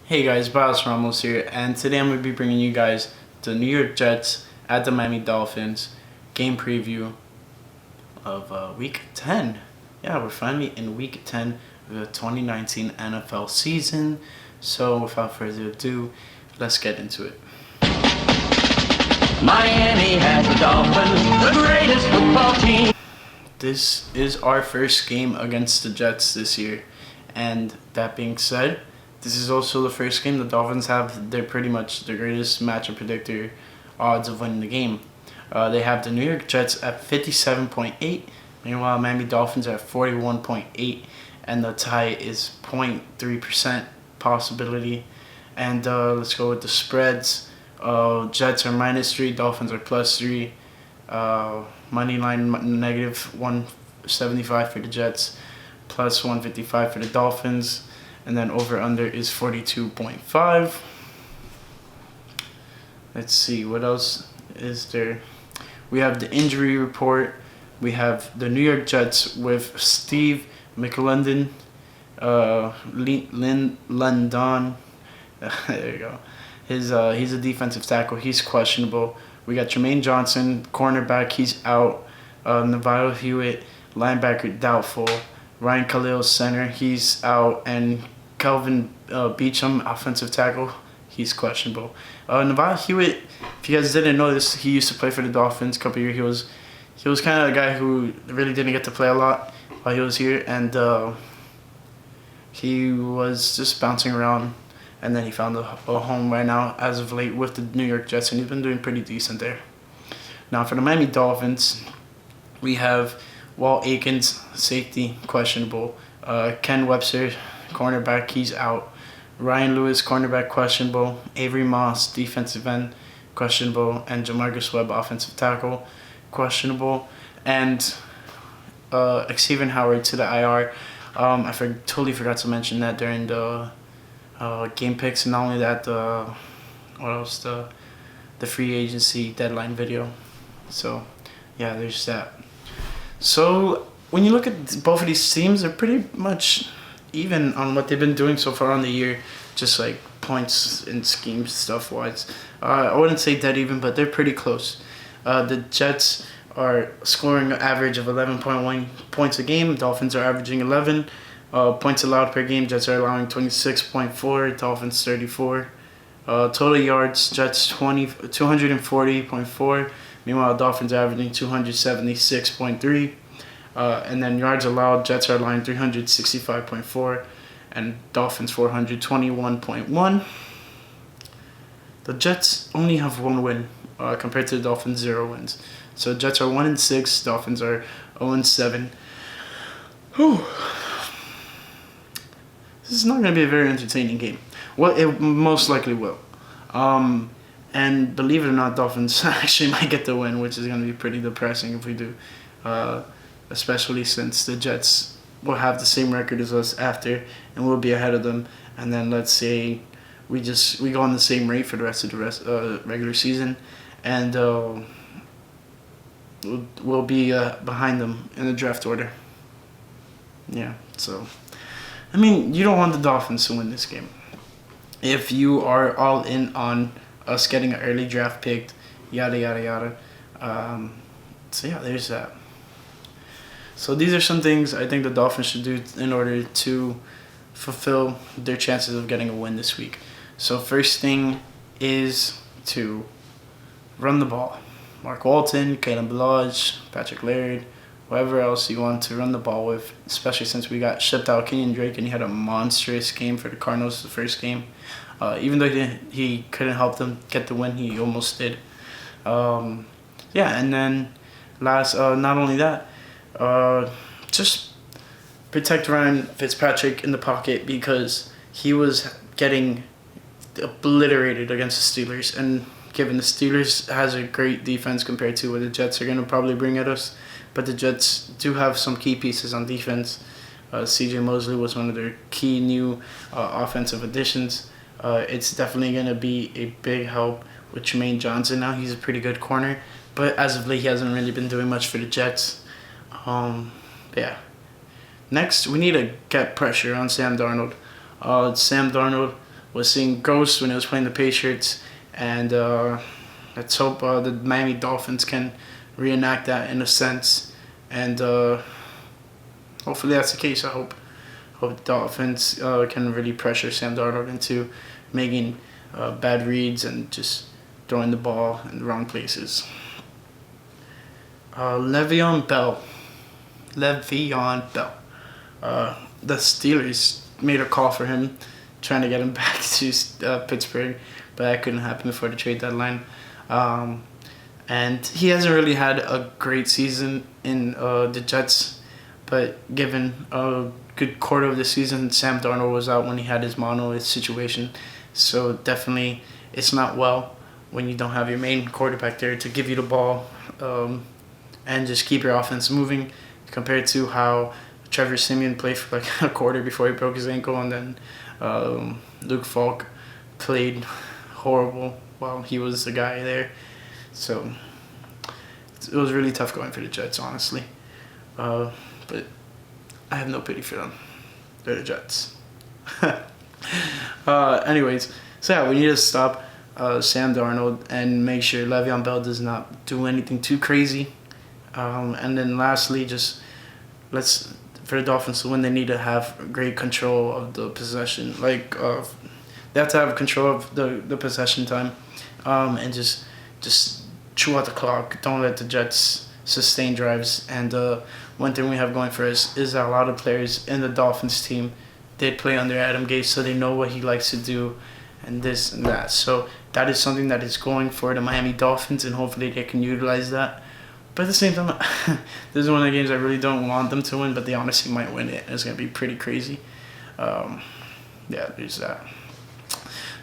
Hey guys, Miles Ramos here, and today I'm going to be bringing you guys the New York Jets at the Miami Dolphins game preview of Week 10. Yeah, we're finally in Week 10 of the 2019 NFL season. So without further ado, let's get into it. Miami has the Dolphins, the greatest football team. This is our first game against the Jets this year, and that being said, this is also the first game the Dolphins have. They're pretty much the greatest matchup predictor odds of winning the game. They have the New York Jets at 57.8. Meanwhile, Miami Dolphins are at 41.8. And the tie is 0.3% possibility. And let's go with the spreads. Jets are -3. Dolphins are +3. Money line negative 175 for the Jets. Plus 155 for the Dolphins. And then over-under is 42.5. Let's see, what else is there? We have the injury report. We have the New York Jets with Steve McLendon, London. There you go. He's a defensive tackle. He's questionable. We got Jermaine Johnson, cornerback. He's out. Neville Hewitt, linebacker, doubtful. Ryan Khalil, center. He's out. And Kelvin Beachum, offensive tackle, he's questionable. Neville Hewitt, if you guys didn't know this, he used to play for the Dolphins a couple years. He was kind of a guy who really didn't get to play a lot while he was here, and he was just bouncing around, and then he found a home right now as of late with the New York Jets, and he's been doing pretty decent there. Now for the Miami Dolphins, we have Walt Aikens, safety, questionable. Ken Webster, cornerback, he's out. Ryan Lewis, cornerback, questionable. Avery Moss, defensive end, questionable. And Jamarcus Webb, offensive tackle, questionable. And Xavier Howard to the IR. I totally forgot to mention that during the game picks. And not only that, what else? The free agency deadline video. So, yeah, there's that. So, when you look at both of these teams, they're pretty much even on what they've been doing so far on the year, just like points and schemes stuff wise. I wouldn't say dead even, but they're pretty close. The Jets are scoring an average of 11.1 points a game. Dolphins are averaging 11 points allowed per game. Jets are allowing 26.4. Dolphins 34. Total yards, Jets 240.4. Meanwhile, Dolphins are averaging 276.3. And then yards allowed, Jets are allowing 365.4 and Dolphins 421.1. The Jets only have one win compared to the Dolphins 0 wins. So Jets are 1-6, Dolphins are 0-7. Whew. This is not going to be a very entertaining game. Well, it most likely will. And believe it or not, Dolphins actually might get the win, which is going to be pretty depressing if we do. Especially since the Jets will have the same record as us after, and we'll be ahead of them. And then let's say we go on the same rate for the rest of the regular season, and we'll be behind them in the draft order. Yeah, so I mean, you don't want the Dolphins to win this game. If you are all in on us getting an early draft pick, yada yada yada. So yeah, there's that. So these are some things I think the Dolphins should do in order to fulfill their chances of getting a win this week. So first thing is to run the ball. Mark Walton, Kalen Ballage, Patrick Laird, whoever else you want to run the ball with, especially since we got shipped out Kenyon Drake and he had a monstrous game for the Cardinals the first game. Even though he couldn't help them get the win, he almost did. Yeah, and then not only that, just protect Ryan Fitzpatrick in the pocket because he was getting obliterated against the Steelers. And given the Steelers has a great defense compared to what the Jets are going to probably bring at us, but the Jets do have some key pieces on defense. C.J. Mosley was one of their key new offensive additions. It's definitely going to be a big help with Jermaine Johnson now. He's a pretty good corner, but as of late, he hasn't really been doing much for the Jets. Yeah. Next, we need to get pressure on Sam Darnold. Sam Darnold was seeing ghosts when he was playing the Patriots, and let's hope the Miami Dolphins can reenact that in a sense, and hopefully that's the case. I hope the Dolphins can really pressure Sam Darnold into making bad reads and just throwing the ball in the wrong places. Le'Veon Bell. The Steelers made a call for him, trying to get him back to Pittsburgh, but that couldn't happen before the trade deadline. And he hasn't really had a great season in the Jets, but given a good quarter of the season, Sam Darnold was out when he had his mono situation. So definitely it's not well when you don't have your main quarterback there to give you the ball and just keep your offense moving, compared to how Trevor Siemian played for like a quarter before he broke his ankle, and then Luke Falk played horrible while he was the guy there. So it was really tough going for the Jets, honestly. But I have no pity for them. They're the Jets. Anyways, so yeah, we need to stop Sam Darnold and make sure Le'Veon Bell does not do anything too crazy. And then lastly, just for the Dolphins to win, they need to have great control of the possession. Like they have to have control of the possession time, and just chew out the clock. Don't let the Jets sustain drives. And one thing we have going for us is that a lot of players in the Dolphins team did play under Adam Gase, so they know what he likes to do and this and that. So that is something that is going for the Miami Dolphins, and hopefully they can utilize that. But at the same time, this is one of the games I really don't want them to win, but they honestly might win it. It's going to be pretty crazy. Yeah, there's that.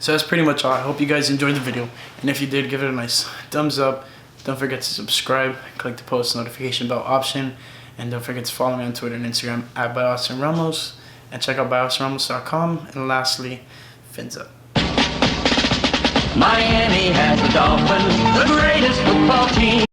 So that's pretty much all. I hope you guys enjoyed the video. And if you did, give it a nice thumbs up. Don't forget to subscribe. Click the post notification bell option. And don't forget to follow me on Twitter and Instagram at @ByAustinRamos. And check out ByAustinRamos.com. And lastly, fins up. Miami has the Dolphins, the greatest football team.